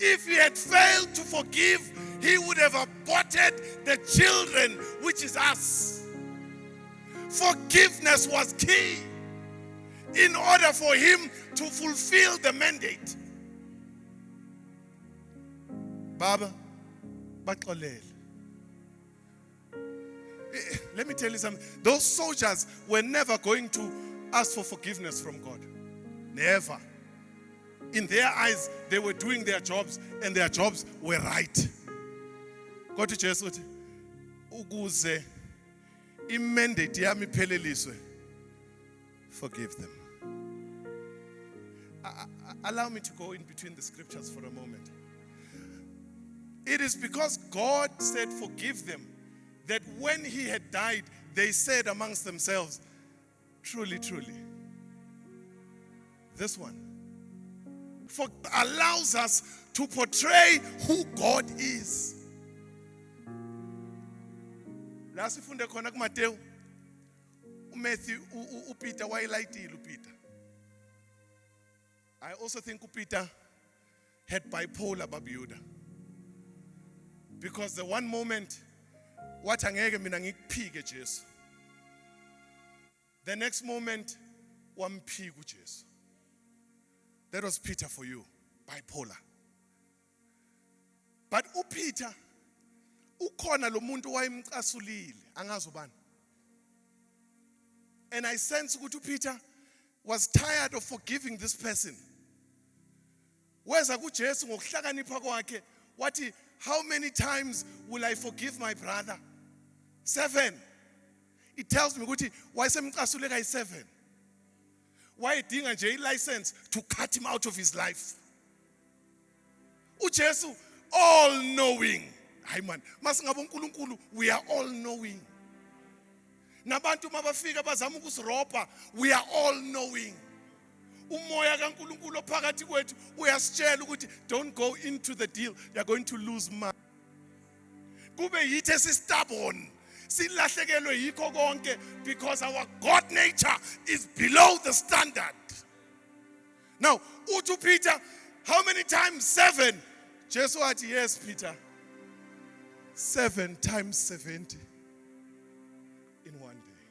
If he had failed to forgive, he would have aborted the children, which is us. Forgiveness was key in order for him to fulfill the mandate. Baba, baxolele. Let me tell you something. Those soldiers were never going to ask for forgiveness from God. Never. In their eyes, they were doing their jobs, and their jobs were right. Go to Jesus. Ukuze imandate yami ipheleliswe. Forgive them. Allow me to go in between the scriptures for a moment. It is because God said forgive them that when he had died, they said amongst themselves, truly, truly, this one allows us to portray who God is. La sifunde khona kuMateyu, uMatthew, uPeter wayelayitile uPeter. I also think uPeter had bipolar babuda. Because the one moment wathi angeke mina ngikuphike Jesu. The next moment wamphika uJesu. That was Peter for you, bipolar. But uPeter ukhona lo muntu wayemcasulile angazi ubani. And I sense ukuthi uPeter was tired of forgiving this person. Weza kuJesu ngokuhlakanipha kwakhe wathi, how many times will I forgive my brother? 7. It tells me ukuthi wayesemcasule kayi7. Wayedinga nje license to cut him out of his life. uJesu all knowing. Hayi man, masingabe uNkulunkulu, we are all knowing. Nabantu mabafika bazama ukusirobha, we are all knowing. Umoya kaNkulunkulu ophakathi kwethu uyasitshela ukuthi don't go into the deal, you're going to lose money. Kube yithi esistubborn, silahlekelwe yikho konke because our God nature is below the standard. Now, uthi Peter, how many times? 7. Jesu wathi, yes Peter, 7 times 70 in one day.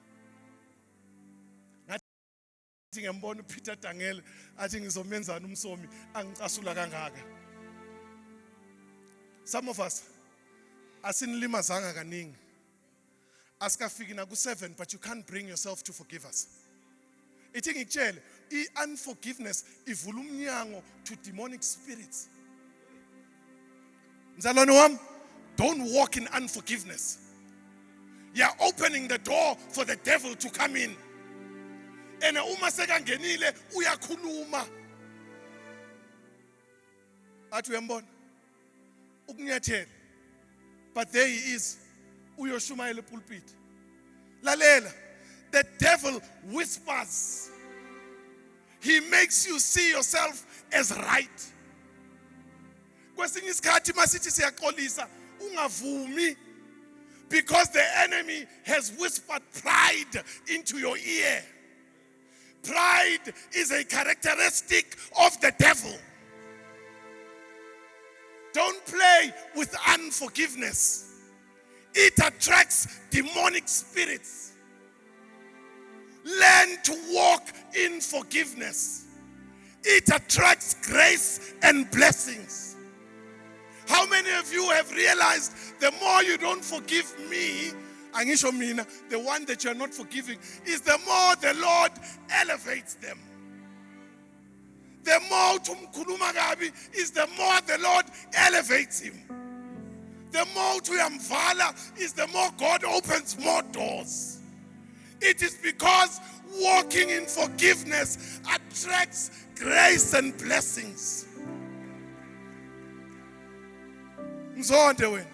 Ngathi ngiyambona uPeter Dangele athi ngizomenzana uMsomi angicasula kangaka. Some of us asinilimazanga kaningi. Asikafiki na ku7, but you can't bring yourself to forgive us. Ithi ngikutshele, unforgiveness ivula umnyango to demonic spirits. Mzalwane wami, don't walk in unforgiveness. You are opening the door for the devil to come in. And uma sekangenile uyakhuluma. Athi uyambona ukunyathela. But there he is. Uyoshumayela pulpit. Lalela, the devil whispers. He makes you see yourself as right. Kwesinye isikhathi masithi siyaxolisa ungavumi, because the enemy has whispered pride into your ear. Pride is a characteristic of the devil. Don't play with unforgiveness. It attracts demonic spirits. Learn to walk in forgiveness. It attracts grace and blessings. How many of you have realized the more you don't forgive me, angisho mina, the one that you're not forgiving, is the more the Lord elevates them. The more tumkhuluma kabi is the more the Lord elevates him. The more tuyamvala is the more God opens more doors. It is because walking in forgiveness attracts grace and blessings. Mzonde wena.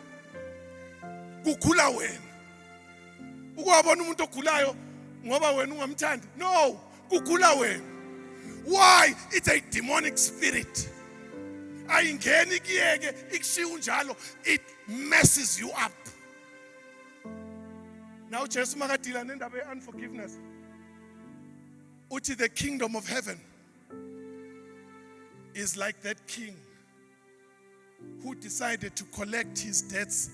Kukhula wena. Ukwabona umuntu ogulayo ngoba wena ungamthandi. No, kukhula wena. Why? It's a demonic spirit. Ayingeni kiyeke ikushiya unjalo, it messes you up. Now Jesu makadila nendaba ye-unforgiveness. Uthi the kingdom of heaven is like that king who decided to collect his debts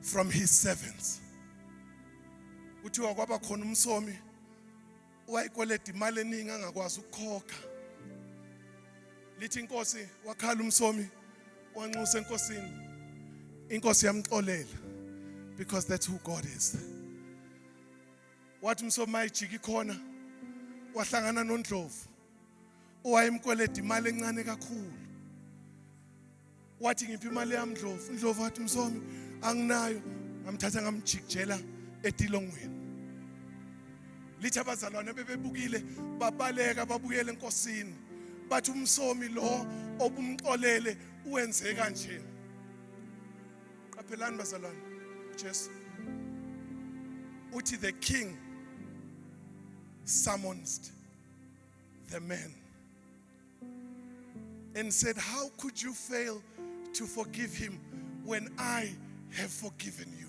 from his servants. Kuthiwa kwaba khona umsomi wayikoleda imali eningi angakwazi ukukhokha. Lithi inkosi wakhala umsomi wanxusa enkosini. Inkosi yamxolela because that's who God is. Wathi umsomi mayijika khona wahlangana noNdlovu owayemkoleda imali encane kakhulu. Wathi ngiphi imali yami Ndlovu? uNdlovu wathi umsomi anginayo, ngamthatha ngamjikijela etilongweni. Lithi abazalwane bebebukile babaleka babuyele enkosini. Bathi umsomi lo obumxolele uwenze kanje. Qaphelani bazalwane, Jesu uthi the king summoned the man and said, how could you fail to forgive him when I have forgiven you?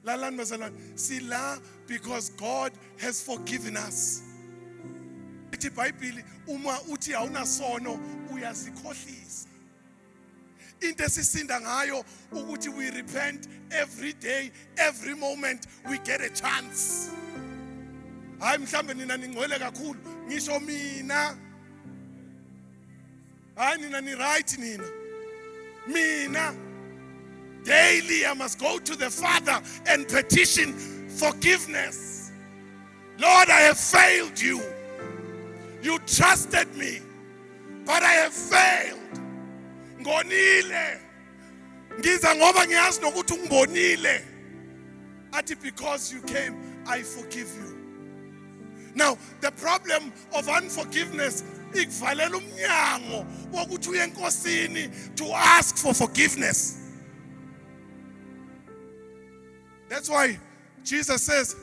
Lalani bazalwane, sila because God has forgiven us. Ithi iBhayibheli uma uthi awunasono uyazikhohlisa. Into esisinda ngayo ukuthi we repent every day, every moment we get a chance. Hayi mhlambe nina ningcwele kakhulu, ngisho mina. Hayi nina ni right nina. Mina daily I must go to the Father and petition forgiveness. Lord, I have failed you. You trusted me, but I have failed. Ngonile. Ngiza ngoba ngiyazi nokuthi ungibonile. Athi because you came, I forgive you. Now, the problem of unforgiveness ikuvalela umnyango wokuthi uye enkosini to ask for forgiveness. That's why Jesus says,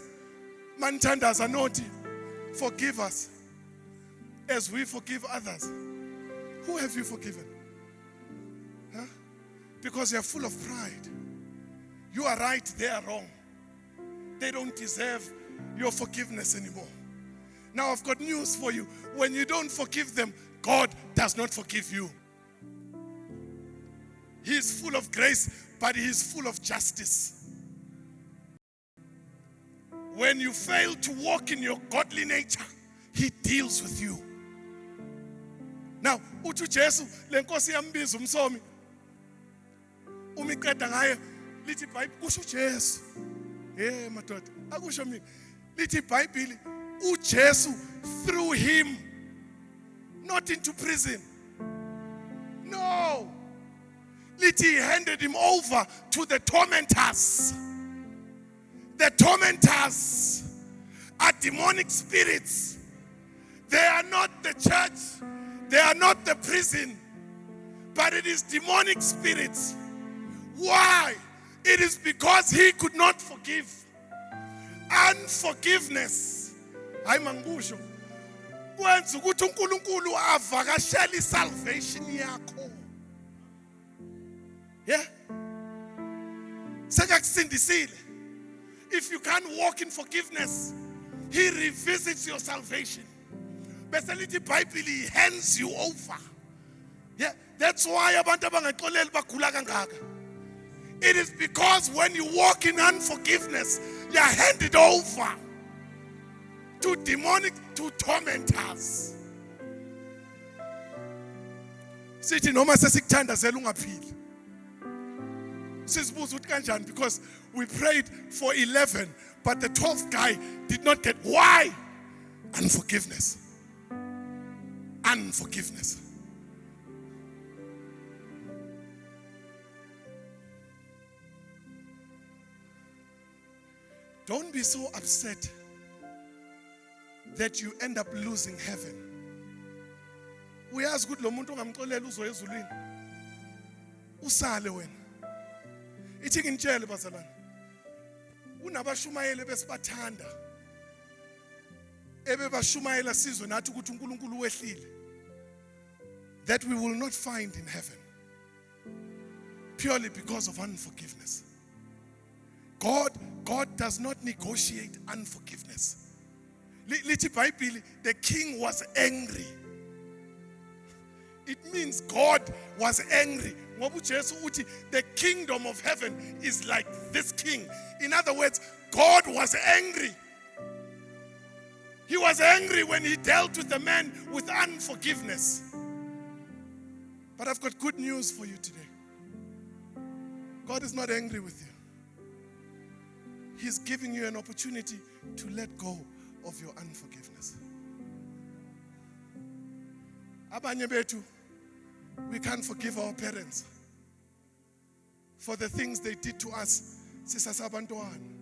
manithandaza nothi, forgive us as we forgive others. Who have you forgiven? Huh? Because you're full of pride. You are right, they are wrong. They don't deserve your forgiveness anymore. Now I've got news for you. When you don't forgive them, God does not forgive you. He is full of grace, but he is full of justice. When you fail to walk in your godly nature, he deals with you. Now, uthi Jesu lenkosi yambiza umsomi. Umiqeda ngaye lithi iBhayibheli kusho Jesu. Madoda, akusho mina. Lithi iBhayibheli uJesu threw him not into prison. No. Lithi he handed him over to the tormentors. The tormentors are demonic spirits. They are not the church. They are not the prison. But it is demonic spirits. Why? It is because he could not forgive. Unforgiveness. Hayi mangusho. Kwenza ukuthi uNkulunkulu avakashele salvation yakho. Yeah? Sekakusindisile. If you can't walk in forgiveness, he revisits your salvation. Bese lithi iBhayibheli he hands you over. Yeah, that's why abantu abangaxoleli bagula kangaka. It is because when you walk in unforgiveness, you are handed over to demonic, to tormentors. Sithi noma sesikuthandazela ungaphili. Sisibuza ukuthi kanjani because we prayed for 11 but the 12th guy did not get. Why? Unforgiveness. Unforgiveness. Don't be so upset that you end up losing heaven. Uyazi ukuthi lo muntu ongamxolela uzoya ezulwini. Usale wena. Ithi ngintshele bazalwane. Unabashumayeli besibathanda. Ebebashumayela sizwe nathi ukuthi uNkulunkulu wehlile. That we will not find in heaven. Purely because of unforgiveness. God does not negotiate unforgiveness. Lithi iBhayibheli, the king was angry. It means God was angry Ngoba uJesu uthi the kingdom of heaven is like this king. In other words, God was angry. He was angry when he dealt with the man with unforgiveness. But I've got good news for you today. God is not angry with you. He's giving you an opportunity to let go of your unforgiveness. Abanye bethu, we can't forgive our parents for the things they did to us sisasabantwana.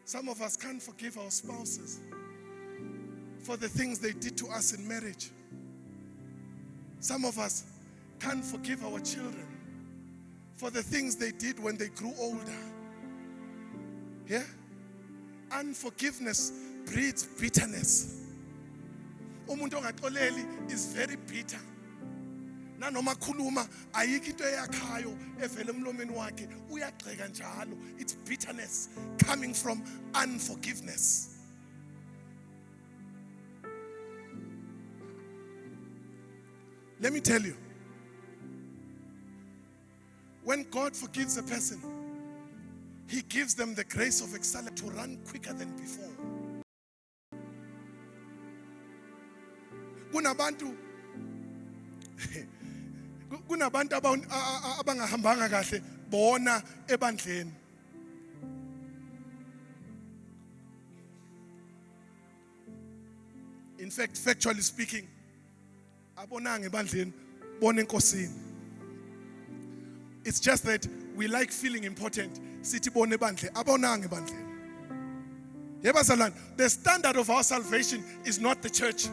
Some of us can't forgive our spouses for the things they did to us in marriage. Some of us can't forgive our children for the things they did when they grew older. Yeah? Unforgiveness breeds bitterness. Umuntu ongaxoleli is very bitter. Nanoma khuluma ayikho into eyakhayo evela emlomeni wakhe uyagxeka njalo. It's bitterness coming from unforgiveness. Let me tell you, when God forgives a person, He gives them the grace of excellence to run quicker than before. Kunabantu abangahambanga kahle bona ebandleni. In fact, factually speaking, abonanga ebandleni bona enkosini. It's just that we like feeling important. Sithi bona ebandle abonanga ebandleni. Yebazalwane, the standard of our salvation is not the church.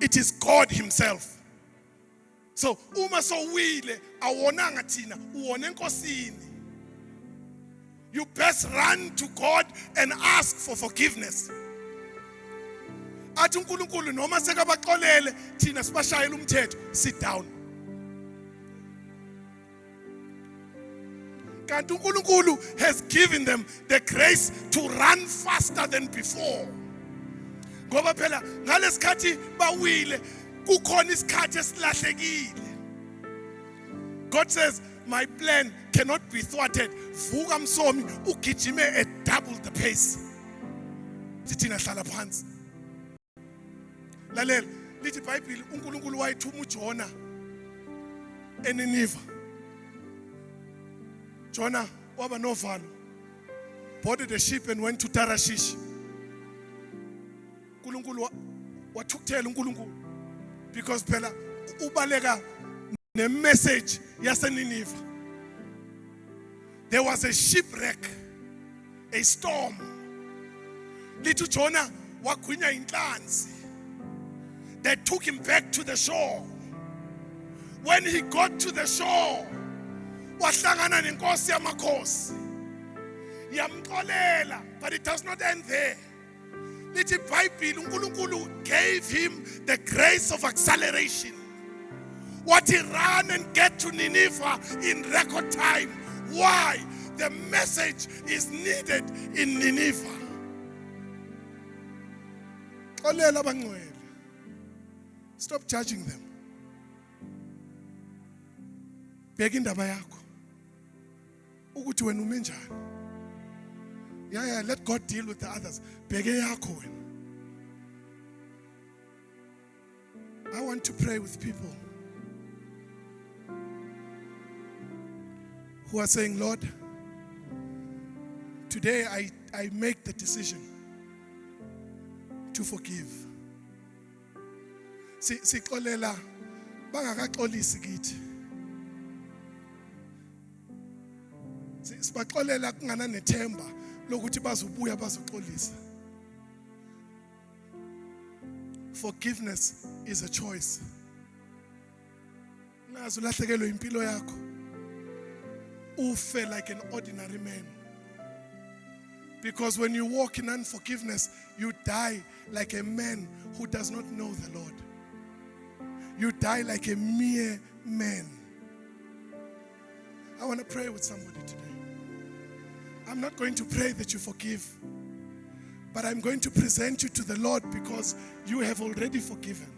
It is God Himself. So, uma sowile awonanga thina, uwona enkosini. You best run to God and ask for forgiveness. Athi uNkulunkulu noma sekabaxolele thina sibashayela umthetho, sit down. Kanti uNkulunkulu has given them the grace to run faster than before. Ngoba phela ngalesikhathi bawile kukhona isikhathi esilahlekile. God says, my plan cannot be thwarted. Vuka Msomi ugijime at double the pace. Thina hlala phansi. Lalela, lithi iBhayibheli uNkulunkulu wayethuma uJona eNineve. Jonah waba novalo, boarded a ship and went to Tarshish. uNkulunkulu wathukuthela uNkulunkulu because phela ubaleka ne-message yaseNineve. There was a shipwreck, a storm. Lithi uJona wagwinya inhlanzi. They took him back to the shore. When he got to the shore, wahlangana nenkosi yamakhosi. Yamxolela, but it does not end there. Lithi iBhayibheli uNkulunkulu gave him the grace of acceleration. What he ran and get to Nineveh in record time. Why? The message is needed in Nineveh. Xolela abangcwele. Stop judging them. Bheka indaba yakho. Ukuthi wena ume njani. Yeah, let God deal with the others. Bheka yakho wena. I want to pray with people who are saying, Lord, today I make the decision to forgive. Sixolela bangakaxolisi kithi. Sibaxolela kungana nethemba lokuthi bazobuya bazoxolisa. Forgiveness is a choice. Ungaze ulahlekelwe impilo yakho. Ufe like an ordinary man. Because when you walk in unforgiveness, you die like a man who does not know the Lord. You die like a mere man. I want to pray with somebody today. I'm not going to pray that you forgive, but I'm going to present you to the Lord because you have already forgiven.